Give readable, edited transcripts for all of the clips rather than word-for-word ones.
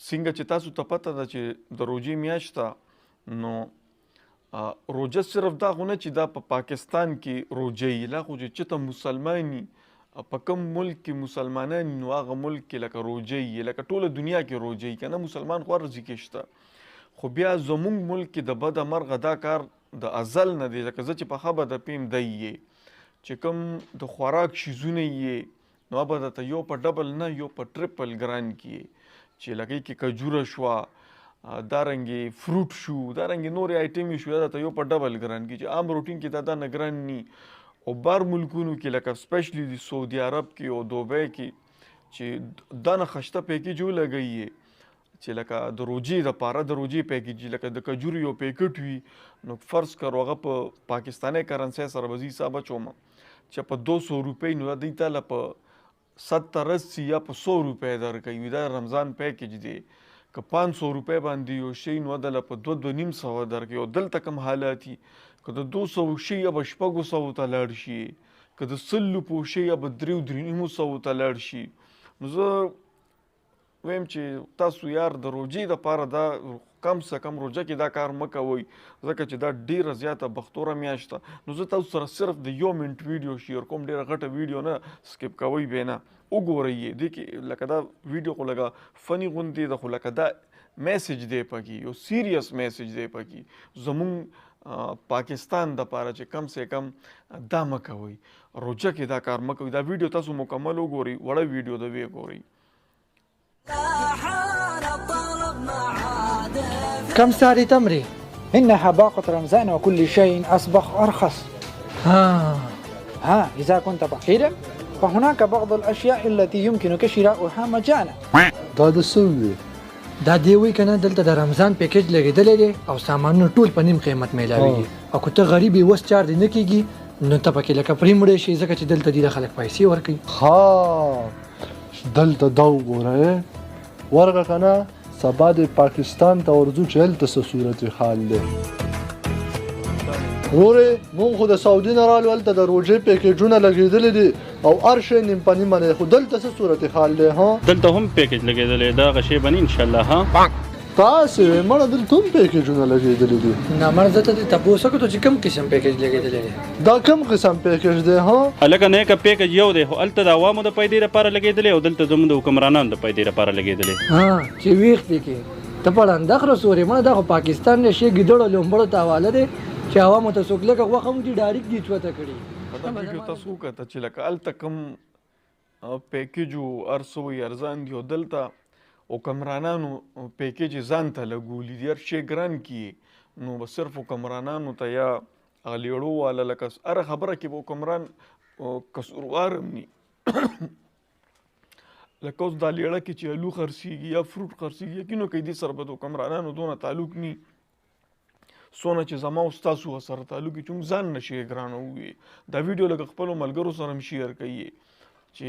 څنګه چې تاسو ته پته ده چې د روژې میاشت ده، نو روژه صرف دا خو نه چې دا په پاکستان کې روژه وي، لا خو چې چېرته مسلمان وي، په کوم ملک کې مسلمانان وي نو هغه ملک کې لکه روژه وي، لکه ټوله دنیا کې روژه وي، که نه مسلمان خو هر ځای کې شته. خو بیا زمونږ ملک کې د بده مرغه دا کار د ازل نه دی، لکه زه چې پخه به د پیم دی یې چې کوم د خوراک شیزونه یې نو به درته یو په ډبل نه یو په ټریپل ګران کې چې لکه کې کجوره شوه، دارنګې فروټ شو، دارنګې نورې آیټمې شو، دا درته یو په ډبل ګران کې چې عام روټین کې دا نه ګران ني. او بار ملکونو کې لکه سپیشلی د سعودي عرب کې او دوبۍ کې چې دا نه خشته پیکیج ولګوي چې لکه د روژې دپاره د روژې پیکیج لکه د کجورو یو پیکټ وي، نو فرض کړو هغه په پاکستاني کرنسۍ سره به زه حساب اچوم چې په 200 روپۍ نو دوی تاله په 70-80 یا په 100 روپۍ درکوي. دا رمضان پیکیج دی. که 500 روپۍ باندې یو شی نو دله په 2-2.5 درکوي. او دلته کوم حالات دي که د 200 شی یا به 600 ته لاړ شي، که د 100 روپو شی یا به 3-3.5 ته لاړ شي. نو زه ویم چې تاسو یار د روژې دپاره دا کم څه کم روژه کې دا کار مه کوئ، ځکه چې دا ډیره زیاته بختوره میاشت ده. نو زه تاسو سره صرف د 1 منټ ویډیو شیر کوم، ډیره غټه ویډیو نه، سکیپ کوئ به نه، وګورئ یې. دې کې لکه دا ویډیو خو لکه فني غوندې ده، خو لکه دا میسیج دی پکې، یو سیریس میسیج دی پکې زمونږ پاکستان دپاره چې کم سے کم دا مه کوئ، روژه کې دا کار مه کوئ. دا ویډیو تاسو مکمل وګورئ، وړه ویډیو ده وی ګورئ. كم سعر تمري؟ إنها باقة رمضان وكل شيء أصبح أرخص. إذا كنت فقيرا فهناك بعض الأشياء التي يمكنك شراؤها مجانا. دا د سوي دا دی وی کنه دلته د رمضان پیکیج لګیدلې دي او سامانونه ټول په نیم قیمت میلاوي. او که ته غریب وس چار دی نه کیږي نو ته پکې لکه پریمړې شي، ځکه چې دلته د خلک پیسې ورکوي. دلته دا وګوره ورغه کنه سبا د پاکستان ته ورځو چې هلته څه صورت حال دی. ورورې مونږ خو د سعودي نه رالو، هلته د روژې پیکیجونه لګېدلي دي او هر شی نیم په نیمه دی، خو دلته څه صورت حال دی؟ دلته هم پیکیج لګېدلی دغه شی به نه انشاءالله. تاسې مړه دلته هم پیکیجونه لګېدلي دي؟ نه مړه زه ته دې تپوس وکړو چې کوم قسم پیکیج لګېدلی دی. دا کوم قسم پیکیج دی؟ هلکه نیکه پیکیج یو دی، خو هلته د عوامو د پیدې لپاره لګېدلی او دلته زموږ د حکمرانانو د پیدې لپاره لګېدلی. چې ویښ دی کې ته په ړنده خره سورې مړه دا خو پاکستان نه شي ګیدړو لومبړو ته حواله دی چې عوامو ته څوک لکه غوښه هم دي ډایرکټ دي چوته کړي. دا ویډیو تاسو وکته چې لکه هلته کوم پیکیج هر څه وي ارزان دي، او دلته حکمرانانو پیکیج ځان ته لګولي دي، هر شی ګران کیې نو به صرف حکمرانانو ته یا هغه لیړو والا لکه هره خبره کې به حکمران قصوروار هم ني. لکه اوس دا لیړه کې چې الو خرڅېږي یا فروټ خرڅېږي، یقینو کوي دې سره به د حکمرانانو دونه تعلق ني څونه چې زما او ستاسو سره تعلق وي، چې موږ ځان نه شي ګرانه ووي. دا ویډیو لکه خپلو ملګرو سره هم شیر کوي چې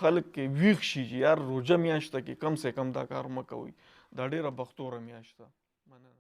خلک کې ویښ شي چې یار روژه میاشته کې کم سے کم دا کار مه کوئ، دا ډیره بختوره میاشت ده. مننه.